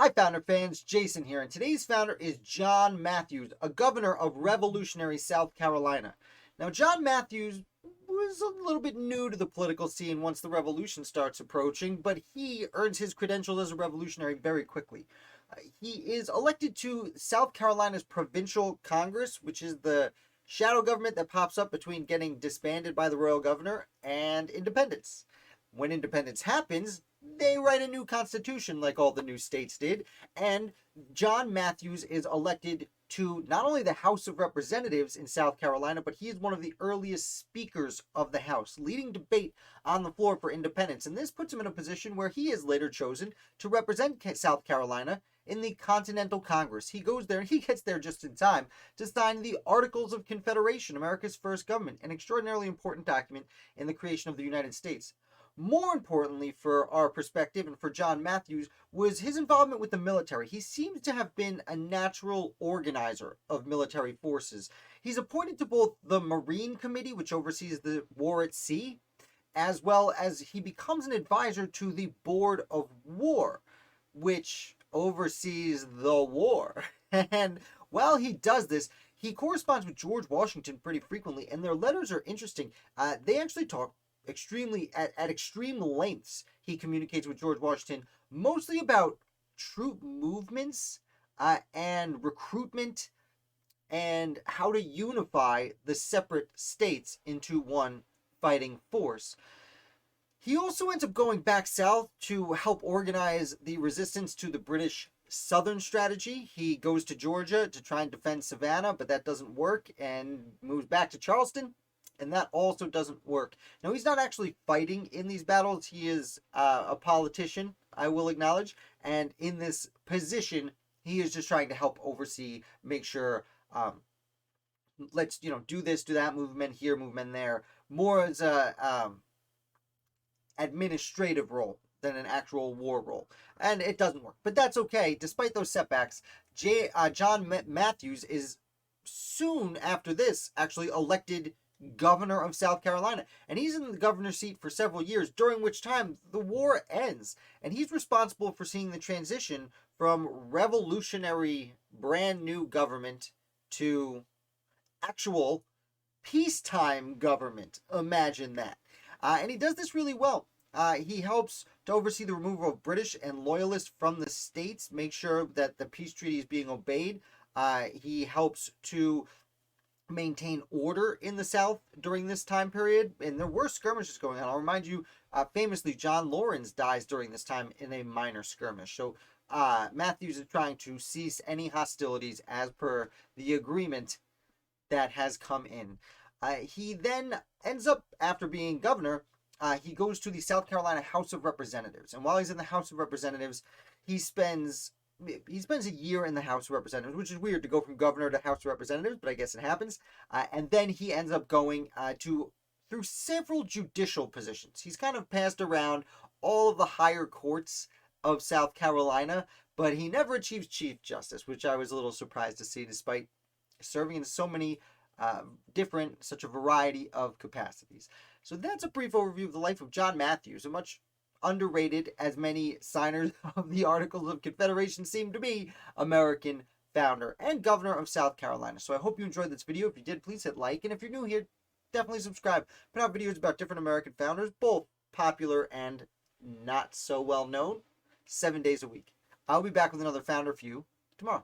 Hi, Founder fans. Jason here, and today's founder is John Matthews, a governor of revolutionary South Carolina. Now, John Matthews was a little bit new to the political scene once the revolution starts approaching, but he earns his credentials as a revolutionary very quickly. He is elected to South Carolina's Provincial Congress, which is the shadow government that pops up between getting disbanded by the royal governor and independence. When independence happens, they write a new constitution like all the new states did, and John Matthews is elected to not only the House of Representatives in South Carolina, but he is one of the earliest speakers of the House, leading debate on the floor for independence. And this puts him in a position where he is later chosen to represent South Carolina in the Continental Congress. He goes there and he gets there just in time to sign the Articles of Confederation, America's first government, an extraordinarily important document in the creation of the United States. More importantly, for our perspective and for John Matthews, was his involvement with the military. He seems to have been a natural organizer of military forces. He's appointed to both the Marine Committee, which oversees the war at sea, as well as he becomes an advisor to the Board of War, which oversees the war. And while he does this, he corresponds with George Washington pretty frequently, and their letters are interesting. They actually talk extremely at extreme lengths. He communicates with George Washington mostly about troop movements and recruitment and how to unify the separate states into one fighting force. He also ends up going back south to help organize the resistance to the British Southern strategy. He goes to Georgia to try and defend Savannah, but that doesn't work, and moves back to Charleston, and that also doesn't work. Now, he's not actually fighting in these battles. He is a politician, I will acknowledge, and in this position, he is just trying to help oversee, make sure, let's, do this, do that, movement here, movement there, more as a administrative role than an actual war role. And it doesn't work, but that's okay. Despite those setbacks, John Matthews is soon after this actually elected governor of South Carolina, and he's in the governor's seat for several years, during which time the war ends, and he's responsible for seeing the transition from revolutionary brand new government to actual peacetime government. Imagine that. And he does this really well. He helps to oversee the removal of British and loyalists from the states, make sure that the peace treaty is being obeyed. He helps to maintain order in the South during this time period, and there were skirmishes going on. I'll remind you, famously, John Laurens dies during this time in a minor skirmish. So Matthews is trying to cease any hostilities as per the agreement that has come in. He then ends up, after being governor, he goes to the South Carolina House of Representatives, and while he's in the House of Representatives, he spends a year in the House of Representatives, which is weird to go from governor to House of Representatives, but I guess it happens. And then he ends up going through several judicial positions. He's kind of passed around all of the higher courts of South Carolina, but he never achieves Chief Justice, which I was a little surprised to see, despite serving in so many such a variety of capacities. So that's a brief overview of the life of John Matthews, a much underrated, as many signers of the Articles of Confederation seem to be, American founder and governor of South Carolina. So I hope you enjoyed this video. If you did, please hit like, and if you're new here, definitely subscribe. Put out videos about different American founders, both popular and not so well known, 7 days a week. I'll be back with another founder for you tomorrow.